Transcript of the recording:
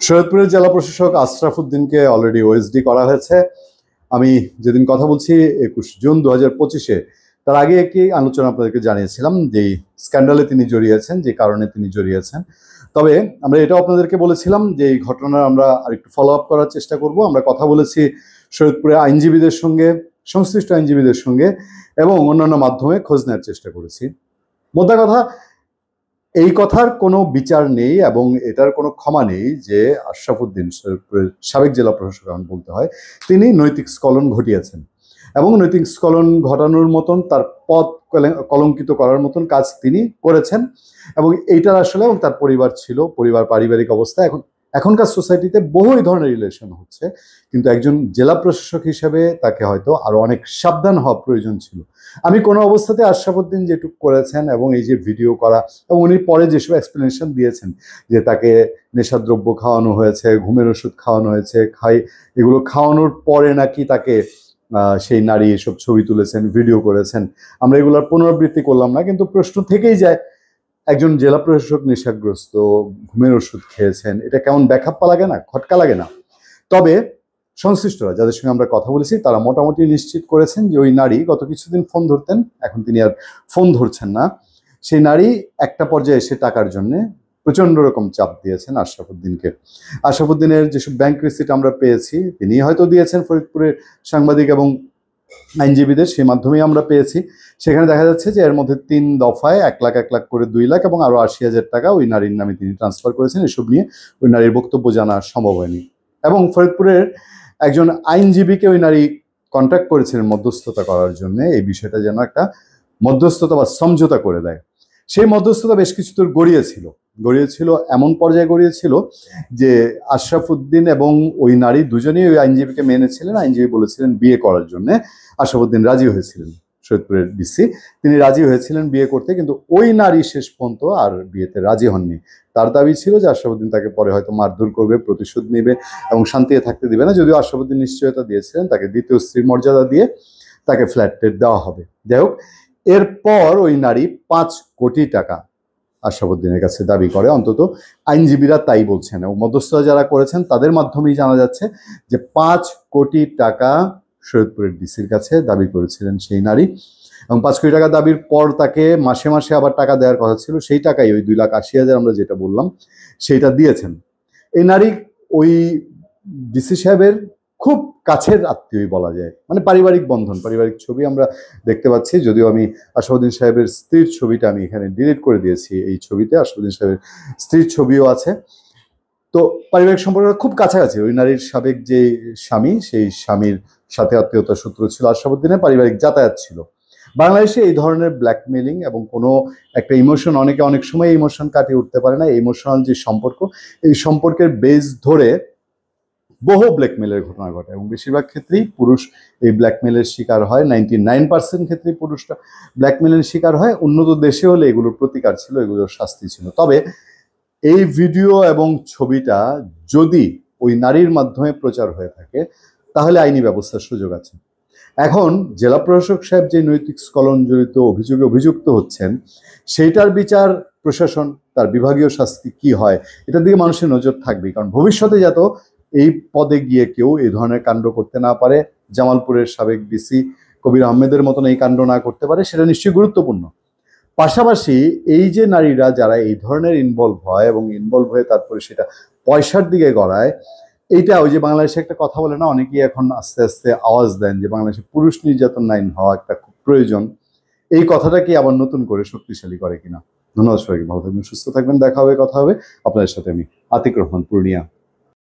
শরীয়তপুরের জেলা প্রশাসক আশরাফ উদ্দিনকে অলরেডি ওএসডি করা হয়েছে। আমি যেদিন কথা বলছি 21 জুন 2025-এ, তার আগে একটি আলোচনা আপনাদেরকে জানিয়েছিলাম যে স্ক্যান্ডালে তিনি জড়িয়েছেন, যে কারণে তিনি জড়িয়েছেন। তবে আমরা এটাও আপনাদেরকে বলেছিলাম যে এই ঘটনার আমরা আরেকটু ফলো আপ করার চেষ্টা করব। আমরা কথা বলেছি শরীয়তপুরে আইনজীবীদের সঙ্গে, সংশ্লিষ্ট আইনজীবীদের সঙ্গে এবং অন্যান্য মাধ্যমে খোঁজ নেওয়ার চেষ্টা করেছি। মোদ্দা কথা, এই কথার কোনো বিচার নেই এবং এটার কোনো ক্ষমা নেই যে আশরাফ উদ্দিন, সাবেক জেলা প্রশাসক এখন বলতে হয়, তিনি নৈতিক স্খলন ঘটিয়েছেন এবং নৈতিক স্খলন ঘটানোর মতন, তার পথ কলঙ্কিত করার মতন কাজ তিনি করেছেন। এবং এইটার আসলে, এবং তার পরিবার ছিল, পারিবারিক অবস্থা, এখনকার সোসাইটিতে বহু ধরনের রিলেশন হচ্ছে, কিন্তু একজন জেলা প্রশাসক হিসেবে তাকে হয়তো আরো অনেক সাবধান হওয়া প্রয়োজন ছিল। আমি কোনো অবস্থাতে আশরাফ উদ্দিন যেটুকু করেছেন এবং এই যে ভিডিও করা, এবং উনি পরে যেসব এক্সপ্লেনেশন দিয়েছেন যে তাকে নেশাদ্রব্য খাওয়ানো হয়েছে, ঘুমের ওষুধ খাওয়ানো হয়েছে, এগুলো খাওয়ানোর পরে নাকি তাকে সেই নারী এসব ছবি তুলেছেন, ভিডিও করেছেন, আমরা এগুলোর পুনরাবৃত্তি করলাম না, কিন্তু প্রশ্ন থেকেই যায় একজন জেলা প্রশাসক নেশাগ্রস্ত, ঘুমের ওষুধ খেয়েছেন, এটা কেমন ব্যাখ্যাপ্পা লাগে না, খটকা লাগে না? তবে সংশ্লিষ্টরা যাদের সঙ্গে আমরা কথা বলেছি তারা মোটামুটি নিশ্চিত করেছেন যে ওই নারী গত কিছুদিন ফোন ধরতেন, এখন তিনি আর ফোন ধরছেন না। সেই নারী একটা পর্যায়ে এসে টাকার জন্য প্রচন্ড রকম চাপ দিয়েছেন আশরাফ উদ্দিনকে। আশরাফ উদ্দিনের যেসব ব্যাংক রিসিট আমরা পেয়েছি, তিনি হয়তো দিয়েছেন ফরিদপুরের সাংবাদিক এবং আইনজীবীদের, সেই মাধ্যমেই আমরা পেয়েছি। সেখানে দেখা যাচ্ছে যে এর মধ্যে 3 দফায় 1 লাখ 1 লাখ করে 2 লাখ এবং আরো 80,000 টাকা ওই নারীর নামে তিনি ট্রান্সফার করেছেন। এসব নিয়ে ওই নারীর বক্তব্য জানা সম্ভব হয়নি। এবং ফরিদপুরের একজন আইনজীবীকে ওই নারী কন্ট্যাক্ট করেছিলেন মধ্যস্থতা করার জন্য, এই বিষয়টা যেন একটা মধ্যস্থতা বা সমঝোতা করে দেয়। সেই মধ্যস্থতা বেশ কিছু দূর গড়িয়েছিল, এমন পর্যায়ে গড়িয়েছিল যে আশরাফ উদ্দিন এবং ওই নারী দুজনেই ওই আইনজীবীকে মেনেছিলেন। আইনজীবী বলেছিলেন বিয়ে করার জন্য, আশরাফ উদ্দিন রাজি হয়েছিলেন, শরীয়তপুরের ডিসি, তিনি রাজি হয়েছিলেন বিয়ে করতে, কিন্তু ওই নারী শেষ পর্যন্ত আর বিয়েতে রাজি হননি। তার দাবি ছিল যে আশরাফ উদ্দিন তাকে পরে হয়তো মারধর করবে, প্রতিশোধ নেবে এবং শান্তিতে থাকতে দিবে না। যদিও আশরাফ উদ্দিন নিশ্চয়তা দিয়েছিলেন তাকে দ্বিতীয় স্ত্রীর মর্যাদা দিয়ে তাকে ফ্ল্যাট টেট দেওয়া হবে। যাই হোক, এরপর ওই নারী 5 কোটি টাকা আশরাফ উদ্দিনের কাছে দাবি করে, অন্তত আইনজীবীরা তাই বলছেন এবং মধ্যস্থতা যারা করেছেন তাদের মাধ্যমেই জানা যাচ্ছে যে 5 কোটি টাকা শরীয়তপুরের ডিসির কাছে দাবি করেছিলেন সেই নারী। এবং 5 কোটি টাকা দাবির পর তাকে মাসে মাসে আবার টাকা দেওয়ার কথা ছিল, সেই টাকাই ওই 2,80,000 আমরা যেটা বললাম সেইটা দিয়েছেন এই নারী। ওই ডিসি সাহেবের খুব কাছের আত্মীয়ই বলা যায়, মানে পারিবারিক বন্ধন, পারিবারিক ছবি আমরা দেখতে পাচ্ছি। যদিও আমি আশরাফ উদ্দিন সাহেবের স্ত্রীর ছবিটা আমি এখানে ডিলিট করে দিয়েছি, এই ছবিতে আশরাফ উদ্দিন সাহেবের স্ত্রীর ছবিও আছে। তো পারিবারিক সম্পর্ক খুব কাছাকাছি। ওই নারীর সাবেক যে স্বামী, সেই স্বামীর সাথে আত্মীয়তার সূত্র ছিল আশরাফ উদ্দিনের, পারিবারিক যাতায়াত ছিল। বাংলাদেশে এই ধরনের ব্ল্যাকমেলিং এবং কোনো একটা ইমোশন, অনেকে অনেক সময় ইমোশন কাটিয়ে উঠতে পারে না, ইমোশনাল যে সম্পর্ক, এই সম্পর্কের বেস ধরে বহু ব্ল্যাকমেলের ঘটনা ঘটে এবং বেশিরভাগ ক্ষেত্রেই পুরুষ এই ব্ল্যাকমেলের শিকার হয়। 99% ক্ষেত্রেই পুরুষরা ব্ল্যাকমেলের শিকার হয়। উন্নত দেশে হলে এগুলোর প্রতিকার ছিল, এগুলোর শাস্তি ছিল। তবে এই ভিডিও এবং ছবিটা যদি ওই নারীর মাধ্যমে প্রচার হয়ে থাকে তাহলে আইনি ব্যবস্থার সুযোগ আছে। এখন জেলা প্রশাসক সাহেব যে নৈতিক স্খলন জড়িত অভিযোগে অভিযুক্ত হচ্ছেন, সেইটার বিচার প্রশাসন, তার বিভাগীয় শাস্তি কি হয়, এটার দিকে মানুষের নজর থাকবে। কারণ ভবিষ্যতে যাতে এই পদে গিয়ে কেউ এই ধরনের কাণ্ড করতে না পারে, জামালপুরের সাবেক ডিসি কবির আহমেদের মতন এই কাণ্ড না করতে পারে, সেটা নিশ্চয়ই গুরুত্বপূর্ণ। পাশাপাশি এই যে নারীরা যারা এই ধরনের ইনভলভ হয় এবং ইনভলভ হয়ে তারপরে সেটা পয়সার দিকে গড়ায়, এইটা ওই যে বাংলাদেশে একটা কথা বলে না, অনেকেই এখন আস্তে আস্তে আওয়াজ দেন যে বাংলাদেশে পুরুষ নির্যাতন আইন হওয়া একটা খুব প্রয়োজন। এই কথাটাকে আবার নতুন করে শক্তিশালী করে কিনা। ধন্যবাদ সবাইকে, ভালো থাকবেন, সুস্থ থাকবেন, দেখা হবে, কথা হবে আপনাদের সাথে। আমি আতিক রহমান, পূর্ণিয়া।